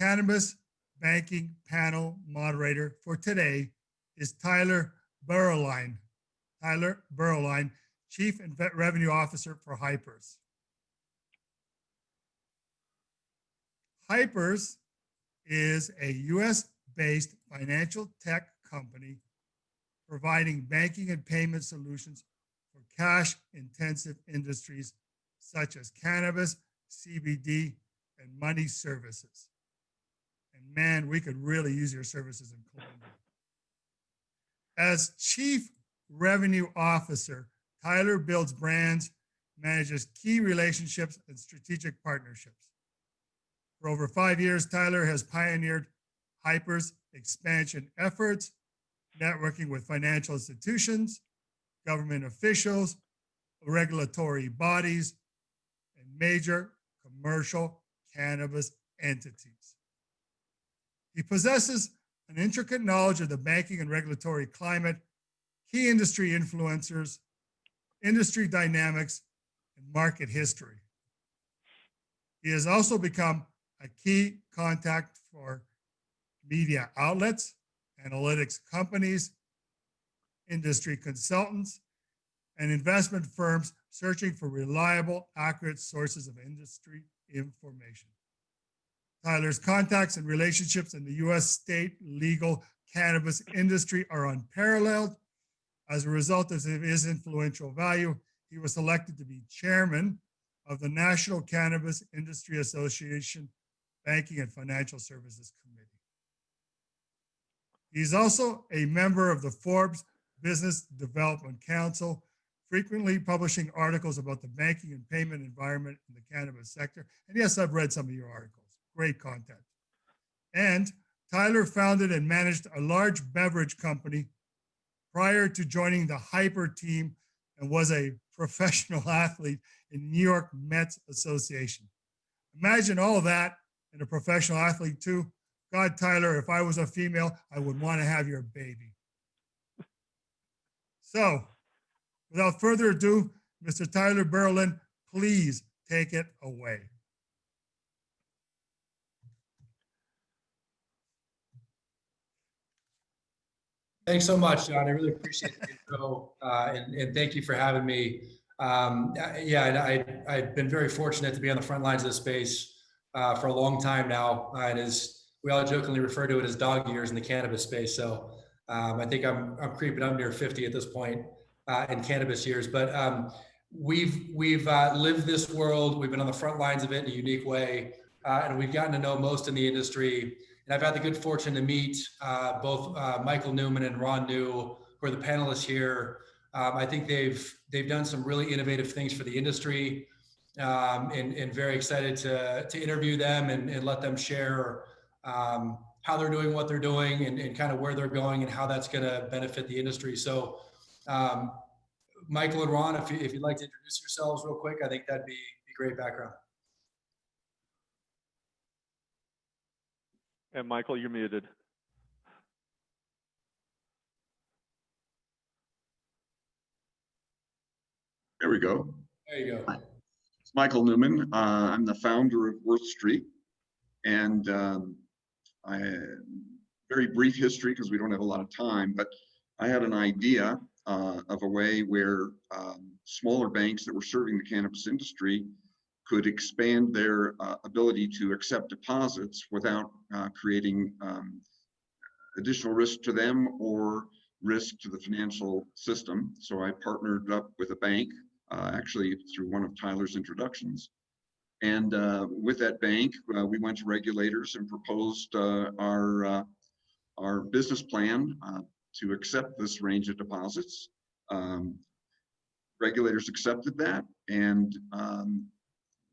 Cannabis banking panel moderator for today is Tyler Burrowline. Tyler Burrowline, Chief Revenue Officer for Hypers. Hypers is a US-based financial tech company providing banking and payment solutions for cash-intensive industries such as cannabis, CBD, and money services. And man, we could really use your services in Colombia. As Chief Revenue Officer, Tyler builds brands, manages key relationships, and strategic partnerships. For over 5 years, Tyler has pioneered Hyper's expansion efforts, networking with financial institutions, government officials, regulatory bodies, and major commercial cannabis entities. He possesses an intricate knowledge of the banking and regulatory climate, key industry influencers, industry dynamics, and market history. He has also become a key contact for media outlets, analytics companies, industry consultants, and investment firms searching for reliable, accurate sources of industry information. Tyler's contacts and relationships in the US state legal cannabis industry are unparalleled. As a result of his influential value, he was selected to be chairman of the National Cannabis Industry Association Banking and Financial Services Committee. He's also a member of the Forbes Business Development Council, frequently publishing articles about the banking and payment environment in the cannabis sector. And yes, I've read some of your articles. Great content. And Tyler founded and managed a large beverage company prior to joining the Hyper team and was a professional athlete in New York Mets Association. Imagine all of that in a professional athlete too. God, Tyler, if I was a female, I would want to have your baby. So without further ado, Mr. Tyler Burrowline, please take it away. Thanks so much, John. I really appreciate the intro, and thank you for having me. I've been very fortunate to be on the front lines of this space for a long time now, and as we all jokingly refer to it as dog years in the cannabis space. So I think I'm creeping up near 50 at this point in cannabis years. But we've lived this world. We've been on the front lines of it in a unique way, and we've gotten to know most in the industry. And I've had the good fortune to meet both Michael Newman and Ron New, who are the panelists here. I think they've done some really innovative things for the industry, and very excited to interview them and let them share how they're doing what they're doing and kind of where they're going and how that's going to benefit the industry. So Michael and Ron, if you'd like to introduce yourselves real quick, I think that'd be great background. And Michael, you're muted. There we go. There you go. It's Michael Newman. I'm the founder of Worth Street, and very brief history because we don't have a lot of time, but I had an idea of a way where smaller banks that were serving the cannabis industry could expand their ability to accept deposits without creating additional risk to them or risk to the financial system. So I partnered up with a bank, actually through one of Tyler's introductions. And with that bank, we went to regulators and proposed our business plan to accept this range of deposits. Regulators accepted that, and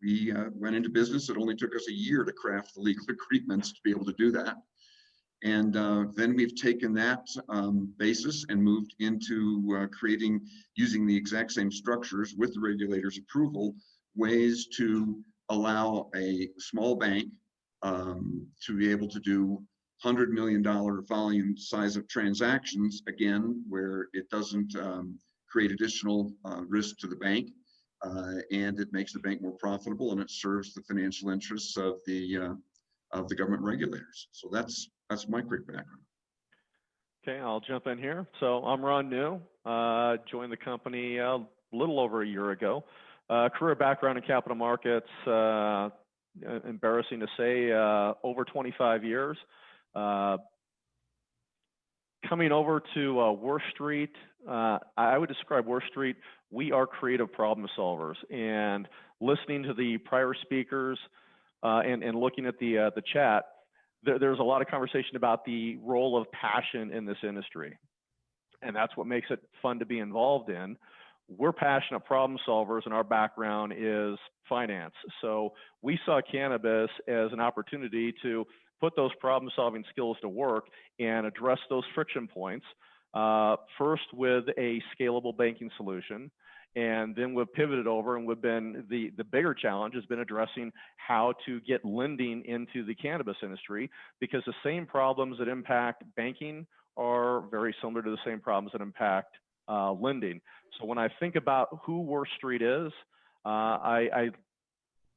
we went into business. It only took us a year to craft the legal agreements to be able to do that. And then we've taken that basis and moved into using the exact same structures with the regulators' approval, ways to allow a small bank to be able to do $100 million volume size of transactions, again, where it doesn't create additional risk to the bank. And it makes the bank more profitable, and it serves the financial interests of the of the government regulators. So that's my quick background. Okay, I'll jump in here. So I'm Ron New. Joined the company a little over a year ago. Career background in capital markets, embarrassing to say, over 25 years. Coming over to Worth Street, I would describe Worth Street, we are creative problem solvers. And listening to the prior speakers and looking at the chat, there's a lot of conversation about the role of passion in this industry. And that's what makes it fun to be involved in. We're passionate problem solvers, and our background is finance. So we saw cannabis as an opportunity to put those problem solving skills to work and address those friction points, first with a scalable banking solution. And then we've pivoted over, and we've been, the bigger challenge has been addressing how to get lending into the cannabis industry, because the same problems that impact banking are very similar to the same problems that impact lending. So when I think about who Worth Street is, I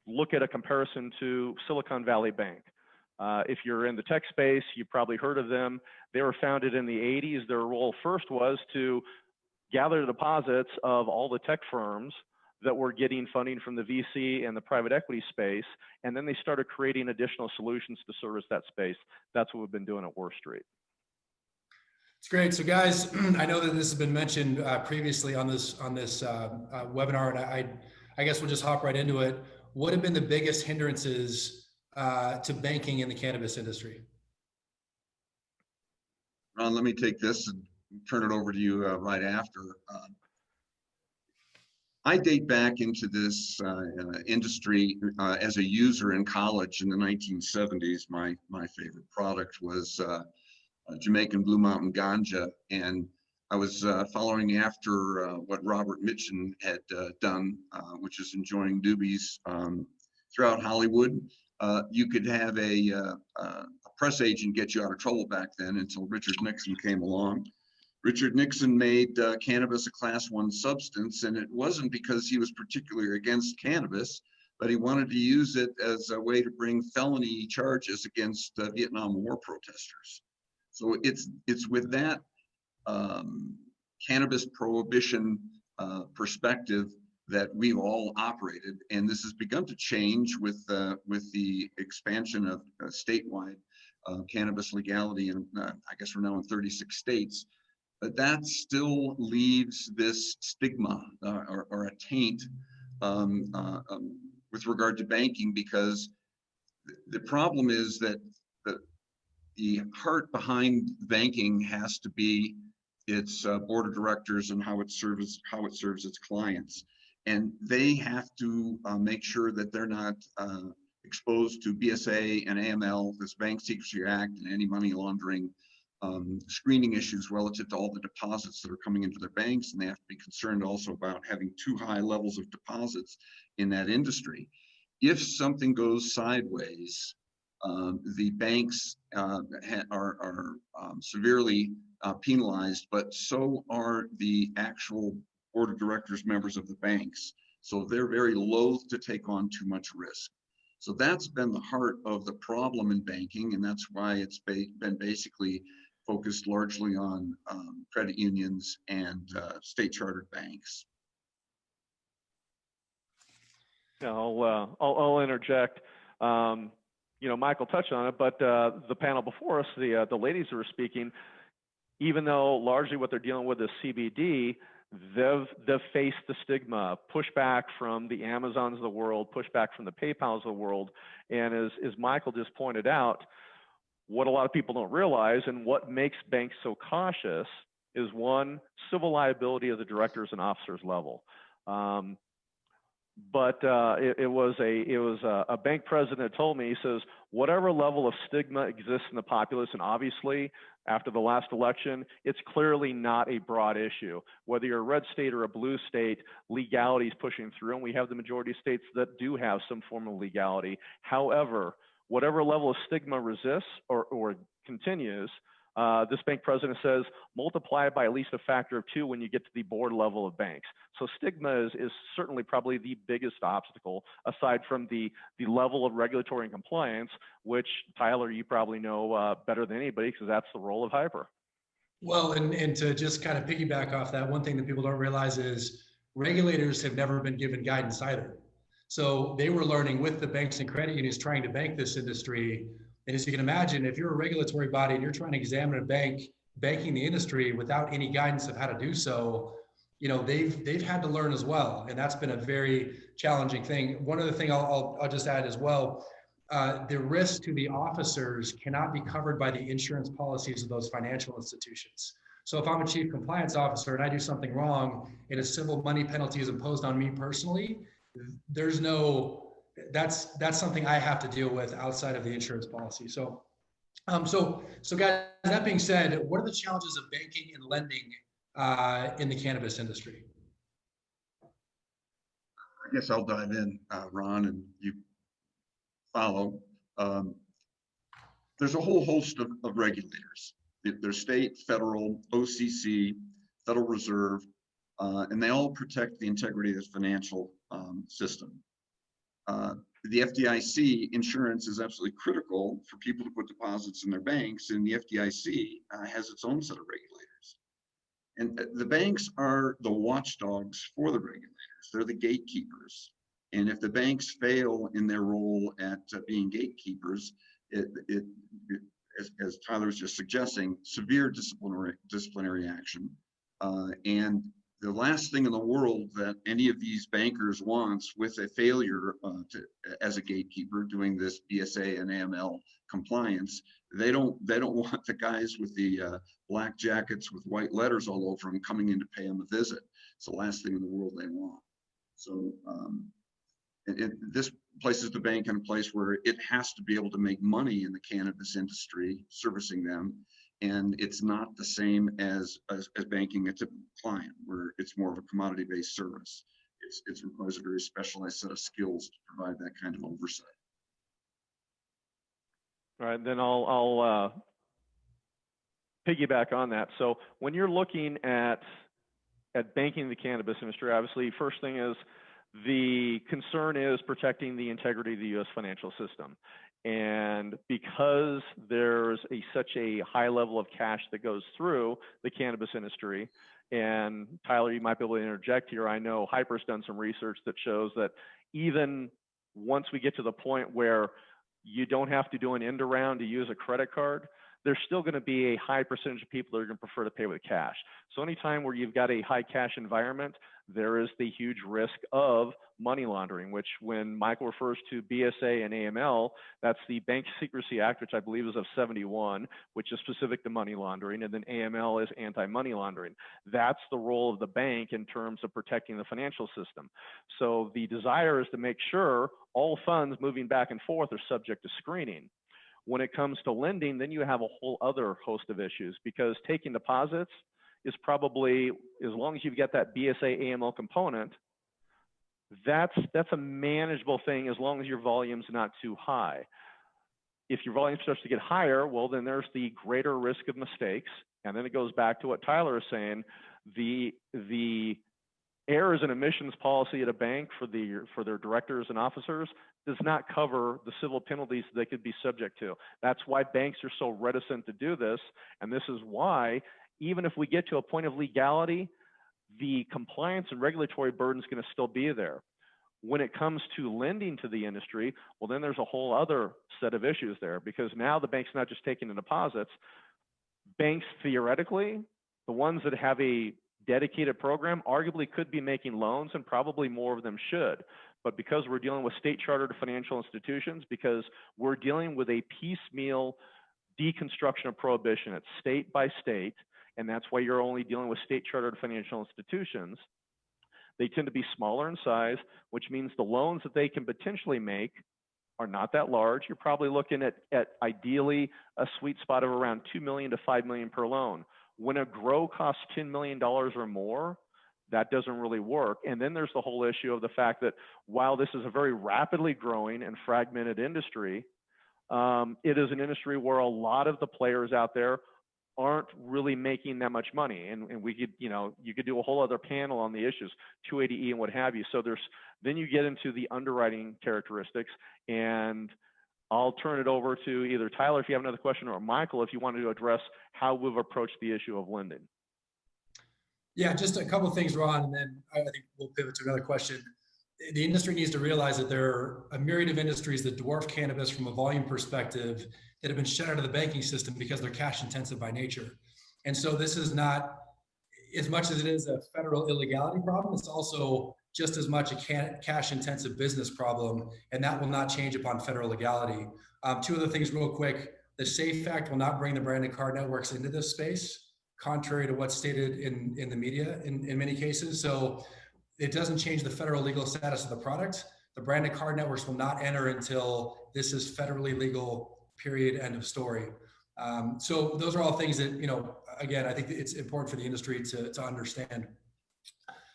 look at a comparison to Silicon Valley Bank. If you're in the tech space, you've probably heard of them. They were founded in the 80s. Their role first was to gather the deposits of all the tech firms that were getting funding from the VC and the private equity space, and then they started creating additional solutions to service that space. That's what we've been doing at Worth Street. It's great. So guys, I know that this has been mentioned previously on this webinar, and I guess we'll just hop right into it. What have been the biggest hindrances to banking in the cannabis industry? Ron, let me take this and turn it over to you right after. I date back into this industry as a user in college in the 1970s. My favorite product was Jamaican Blue Mountain Ganja, and I was following after what Robert Mitchum had done, which is enjoying doobies throughout Hollywood. You could have a press agent get you out of trouble back then until Richard Nixon came along. Richard Nixon made cannabis a Class 1 substance, and it wasn't because he was particularly against cannabis, but he wanted to use it as a way to bring felony charges against Vietnam War protesters. So it's with that cannabis prohibition perspective that we've all operated, and this has begun to change with the expansion of statewide cannabis legality, and I guess we're now in 36 states. But that still leaves this stigma or a taint with regard to banking, because the problem is that the heart behind banking has to be its board of directors and how it serves its clients, and they have to make sure that they're not exposed to BSA and AML, this Bank Secrecy Act, and any money laundering screening issues relative to all the deposits that are coming into their banks, and they have to be concerned also about having too high levels of deposits in that industry. If something goes sideways, the banks are severely penalized, but so are the actual board of directors members of the banks. So they're very loath to take on too much risk. So that's been the heart of the problem in banking, and that's why it's been basically focused largely on credit unions and state chartered banks. Yeah, I'll interject. You know, Michael touched on it, but the panel before us, the ladies who were speaking, even though largely what they're dealing with is CBD, they've faced the stigma, pushback from the Amazons of the world, pushback from the PayPals of the world, and as Michael just pointed out, what a lot of people don't realize and what makes banks so cautious is, one, civil liability at the directors and officers level. But it was a bank president that told me, he says, whatever level of stigma exists in the populace, and obviously after the last election, it's clearly not a broad issue. Whether you're a red state or a blue state, legality is pushing through, and we have the majority of states that do have some form of legality. However, whatever level of stigma resists or continues, This bank president says, multiply it by at least a factor of 2 when you get to the board level of banks. So stigma is certainly probably the biggest obstacle, aside from the level of regulatory and compliance, which, Tyler, you probably know better than anybody, because that's the role of Hyper. Well, and to just kind of piggyback off that, one thing that people don't realize is regulators have never been given guidance either. So they were learning with the banks and credit unions trying to bank this industry. And as you can imagine, if you're a regulatory body and you're trying to examine a bank banking the industry without any guidance of how to do so, you know, they've had to learn as well. And that's been a very challenging thing. One other thing I'll just add as well, the risk to the officers cannot be covered by the insurance policies of those financial institutions. So if I'm a chief compliance officer and I do something wrong and a civil money penalty is imposed on me personally, there's no, that's something I have to deal with outside of the insurance policy. So guys, that being said, what are the challenges of banking and lending in the cannabis industry? I guess I'll dive in, Ron, and you follow. There's a whole host of regulators. There's state, federal, OCC, Federal Reserve, and they all protect the integrity of the financial system. The FDIC insurance is absolutely critical for people to put deposits in their banks, and the FDIC has its own set of regulators. And the banks are the watchdogs for the regulators. They're the gatekeepers. And if the banks fail in their role at being gatekeepers, as Tyler was just suggesting, severe disciplinary action. And the last thing in the world that any of these bankers wants with a failure as a gatekeeper doing this BSA and AML compliance, they don't want the guys with the black jackets with white letters all over them coming in to pay them a visit. It's the last thing in the world they want. So this places the bank in a place where it has to be able to make money in the cannabis industry, servicing them. And it's not the same as banking a typical client, where it's more of a commodity-based service. It requires a very specialized set of skills to provide that kind of oversight. All right, then I'll piggyback on that. So when you're looking at banking the cannabis industry, obviously, first thing is the concern is protecting the integrity of the U.S. financial system. And because there's such a high level of cash that goes through the cannabis industry, and Tyler, you might be able to interject here. I know Hyper's done some research that shows that even once we get to the point where you don't have to do an end around to use a credit card, there's still going to be a high percentage of people that are going to prefer to pay with cash. So anytime where you've got a high cash environment, there is the huge risk of money laundering, which when Michael refers to BSA and AML, that's the Bank Secrecy Act, which I believe is of 71, which is specific to money laundering, and then AML is anti-money laundering. That's the role of the bank in terms of protecting the financial system. So the desire is to make sure all funds moving back and forth are subject to screening. When it comes to lending, then you have a whole other host of issues, because taking deposits is probably, as long as you've got that BSA AML component, that's a manageable thing as long as your volume's not too high. If your volume starts to get higher, well, then there's the greater risk of mistakes. And then it goes back to what Tyler is saying, the errors and omissions policy at a bank for their directors and officers does not cover the civil penalties they could be subject to. That's why banks are so reticent to do this. And this is why, even if we get to a point of legality, the compliance and regulatory burden is going to still be there. When it comes to lending to the industry, well, then there's a whole other set of issues there, because now the bank's not just taking the deposits. Banks, theoretically, the ones that have a dedicated program arguably could be making loans, and probably more of them should. But because we're dealing with state chartered financial institutions, because we're dealing with a piecemeal deconstruction of prohibition, it's state by state, and that's why you're only dealing with state chartered financial institutions, they tend to be smaller in size, which means the loans that they can potentially make are not that large. You're probably looking at ideally a sweet spot of around $2 million to $5 million per loan. When a grow costs $10 million or more, that doesn't really work. And then there's the whole issue of the fact that while this is a very rapidly growing and fragmented industry, it is an industry where a lot of the players out there aren't really making that much money. And we could, you could do a whole other panel on the issues, 280E and what have you. So then you get into the underwriting characteristics, and I'll turn it over to either Tyler if you have another question, or Michael if you wanted to address how we've approached the issue of lending. Yeah, just a couple of things, Ron, and then I think we'll pivot to another question. The industry needs to realize that there are a myriad of industries that dwarf cannabis from a volume perspective that have been shut out of the banking system because they're cash intensive by nature. And so this is not, as much as it is a federal illegality problem, it's also just as much a cash intensive business problem, and that will not change upon federal legality. Two other things real quick. The SAFE Act will not bring the branded card networks into this space, contrary to what's stated in the media in many cases. So it doesn't change the federal legal status of the product. The branded card networks will not enter until this is federally legal, period, end of story. So those are all things that, again, I think it's important for the industry to understand.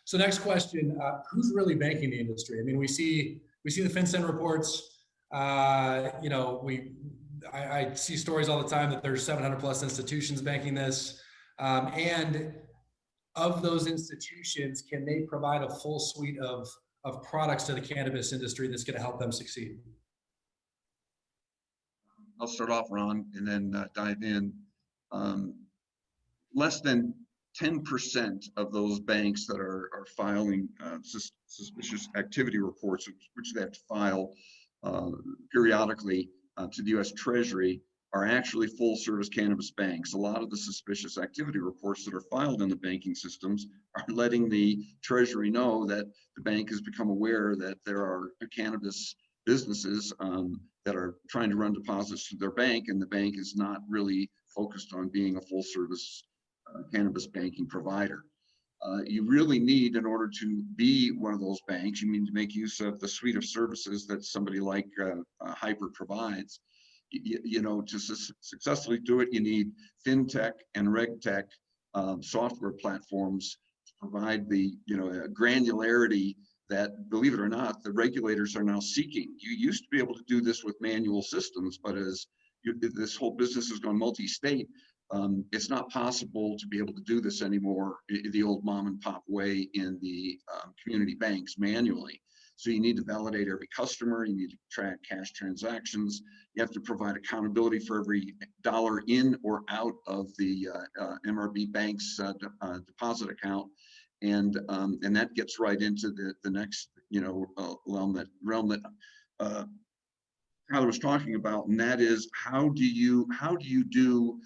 So next question, who's really banking the industry? I mean, we see the FinCEN reports. I see stories all the time that there's 700 plus institutions banking this. And of those institutions, can they provide a full suite of products to the cannabis industry that's going to help them succeed? I'll start off, Ron, and then dive in. Less than 10% of those banks that are filing suspicious activity reports, which they have to file periodically to the U.S. Treasury, are actually full service cannabis banks. A lot of the suspicious activity reports that are filed in the banking systems are letting the Treasury know that the bank has become aware that there are cannabis businesses that are trying to run deposits to their bank, and the bank is not really focused on being a full service cannabis banking provider. You really need, in order to be one of those banks, you need to make use of the suite of services that somebody like Hyper provides. To successfully do it, you need fintech and regtech software platforms to provide the granularity that, believe it or not, the regulators are now seeking. You used to be able to do this with manual systems, but as this whole business has gone multi-state, it's not possible to be able to do this anymore the old mom and pop way in the community banks manually. So you need to validate every customer, you need to track cash transactions, you have to provide accountability for every dollar in or out of the MRB bank's deposit account. And that gets right into the next realm that Tyler was talking about, and that is how do you do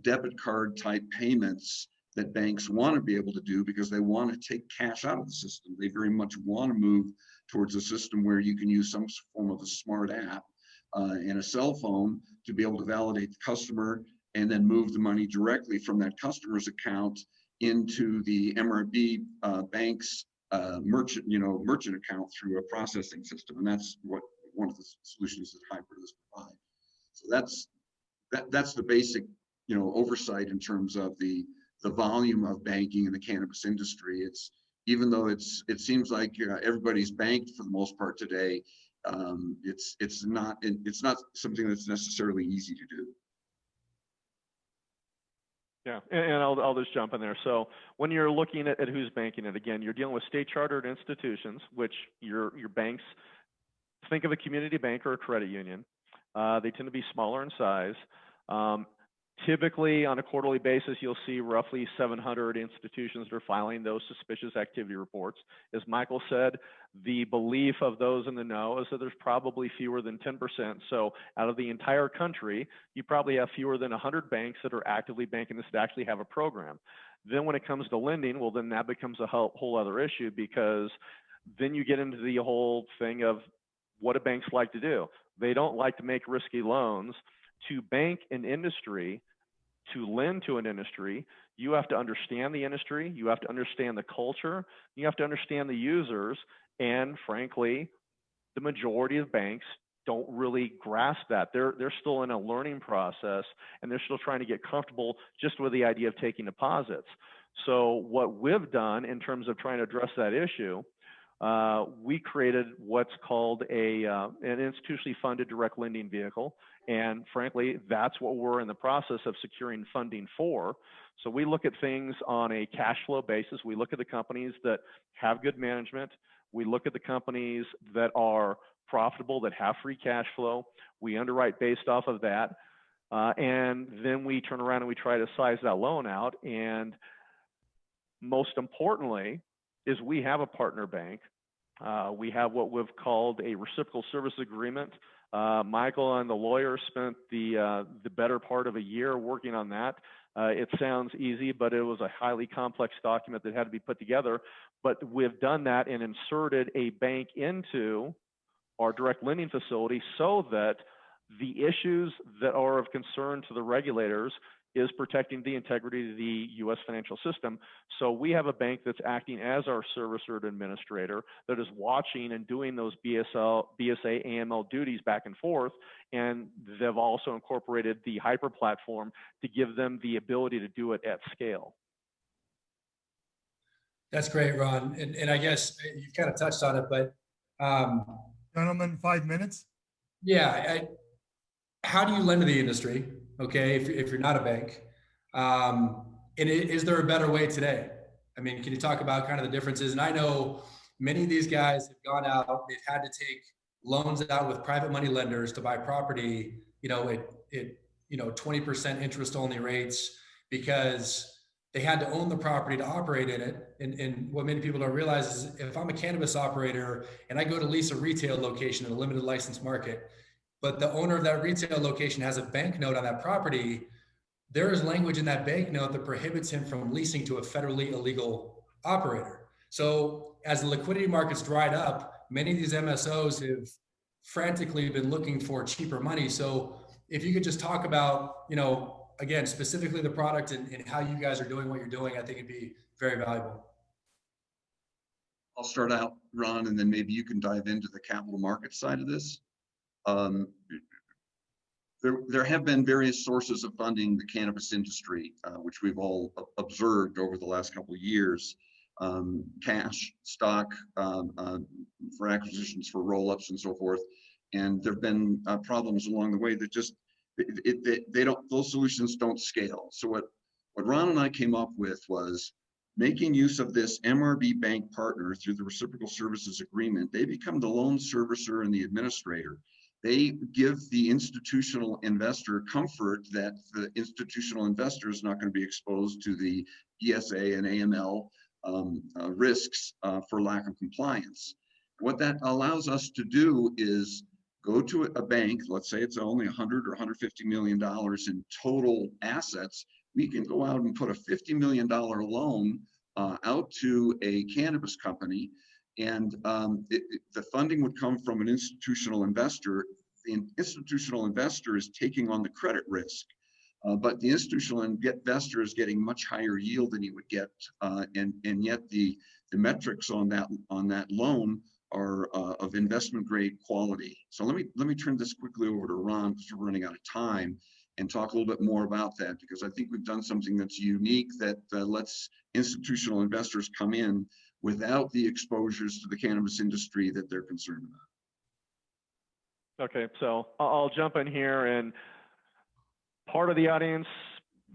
debit card type payments that banks want to be able to do, because they want to take cash out of the system. They very much want to move towards a system where you can use some form of a smart app and a cell phone to be able to validate the customer and then move the money directly from that customer's account into the MRB bank's merchant account through a processing system. And that's what one of the solutions that Hyper does provide. So that's the basic oversight in terms of the volume of banking in the cannabis industry. It's, even though it seems like everybody's banked for the most part today, it's not something that's necessarily easy to do. Yeah, and I'll just jump in there. So when you're looking at who's banking it, again, you're dealing with state chartered institutions, which your banks, think of a community bank or a credit union. They tend to be smaller in size. Typically, on a quarterly basis, you'll see roughly 700 institutions that are filing those suspicious activity reports. As Michael said, the belief of those in the know is that there's probably fewer than 10%. So out of the entire country, you probably have fewer than 100 banks that are actively banking this, that actually have a program. Then when it comes to lending, well, then that becomes a whole other issue, because then you get into the whole thing of what do banks like to do? They don't like to make risky loans. To bank an industry, to lend to an industry, you have to understand the industry, you have to understand the culture, you have to understand the users, and frankly, the majority of banks don't really grasp that. They're still in a learning process, and they're still trying to get comfortable just with the idea of taking deposits. So what we've done in terms of trying to address that issue, we created what's called an institutionally funded direct lending vehicle. And frankly, that's what we're in the process of securing funding for. So we look at things on a cash flow basis. We look at the companies that have good management. We look at the companies that are profitable, that have free cash flow. We underwrite based off of that. And then we turn around and we try to size that loan out. And most importantly is we have a partner bank. We have what we've called a reciprocal service agreement. Michael and the lawyer spent the better part of a year working on that. It sounds easy, but it was a highly complex document that had to be put together. But we've done that and inserted a bank into our direct lending facility so that the issues that are of concern to the regulators is protecting the integrity of the U.S. financial system. So we have a bank that's acting as our servicer and administrator that is watching and doing those BSA, AML duties back and forth. And they've also incorporated the Hyper platform to give them the ability to do it at scale. That's great, Ron. And I guess you kind of touched on it, but Gentlemen, 5 minutes. yeah, how do you lend to the industry? Okay, if you're not a bank, and is there a better way today? I mean, can you talk about kind of the differences? And I know many of these guys have gone out; they've had to take loans out with private money lenders to buy property. You know, it 20% interest only rates because they had to own the property to operate in it. And what many people don't realize is if I'm a cannabis operator and I go to lease a retail location in a limited license market, but the owner of that retail location has a bank note on that property, there is language in that bank note that prohibits him from leasing to a federally illegal operator. So as the liquidity markets dried up, many of these MSOs have frantically been looking for cheaper money. So if you could just talk about, again, specifically the product and how you guys are doing what you're doing, I think it'd be very valuable. I'll start out, Ron, and then maybe you can dive into the capital market side of this. There have been various sources of funding the cannabis industry, which we've all observed over the last couple of years. Cash, stock, for acquisitions, for roll-ups, and so forth. And there have been problems along the way that just those solutions don't scale. So what Ron and I came up with was making use of this MRB bank partner through the reciprocal services agreement. They become the loan servicer and the administrator. They give the institutional investor comfort that the institutional investor is not going to be exposed to the BSA and AML risks for lack of compliance. What that allows us to do is go to a bank, let's say it's only $100 or $150 million in total assets. We can go out and put a $50 million loan out to a cannabis company, and the funding would come from an institutional investor. The institutional investor is taking on the credit risk, but the institutional investor is getting much higher yield than he would get, and yet the metrics on that loan are of investment grade quality. So let me turn this quickly over to Ron because we're running out of time, and talk a little bit more about that, because I think we've done something that's unique that lets institutional investors come in without the exposures to the cannabis industry that they're concerned about. Okay, so I'll jump in here, and part of the audience,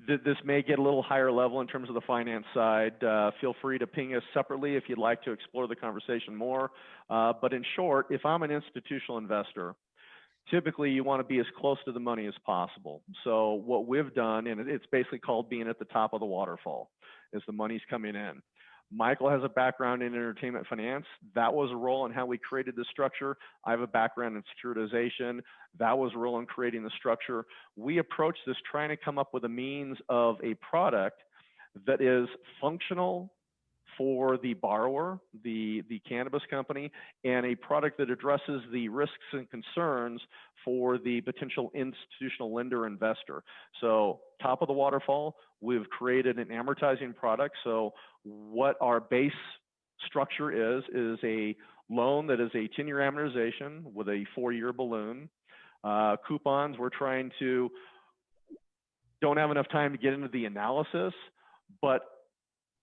this may get a little higher level in terms of the finance side. Feel free to ping us separately if you'd like to explore the conversation more. But in short, if I'm an institutional investor, typically you want to be as close to the money as possible. So what we've done, and it's basically called being at the top of the waterfall, is the money's coming in. Michael has a background in entertainment finance. That was a role in how we created the structure. I have a background in securitization. That was a role in creating the structure. We approached this trying to come up with a means of a product that is functional for the borrower, the cannabis company, and a product that addresses the risks and concerns for the potential institutional lender investor. So top of the waterfall, we've created an amortizing product. So what our base structure is a loan that is a 10-year amortization with a 4-year balloon. Coupons, don't have enough time to get into the analysis, but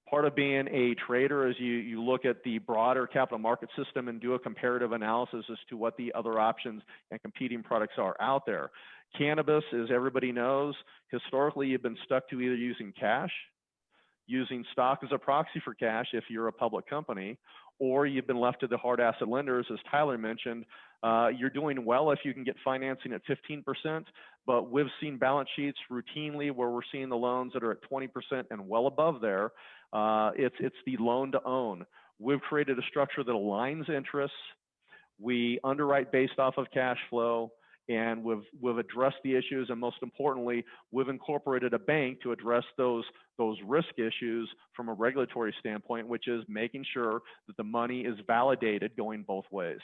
Part of being a trader is you look at the broader capital market system and do a comparative analysis as to what the other options and competing products are out there. Cannabis, as everybody knows, historically you've been stuck to either using cash, using stock as a proxy for cash if you're a public company, or you've been left to the hard asset lenders, as Tyler mentioned. You're doing well if you can get financing at 15%, but we've seen balance sheets routinely where we're seeing the loans that are at 20% and well above there. It's the loan to own. We've created a structure that aligns interests. We underwrite based off of cash flow, and we've addressed the issues, and most importantly, we've incorporated a bank to address those risk issues from a regulatory standpoint, which is making sure that the money is validated going both ways.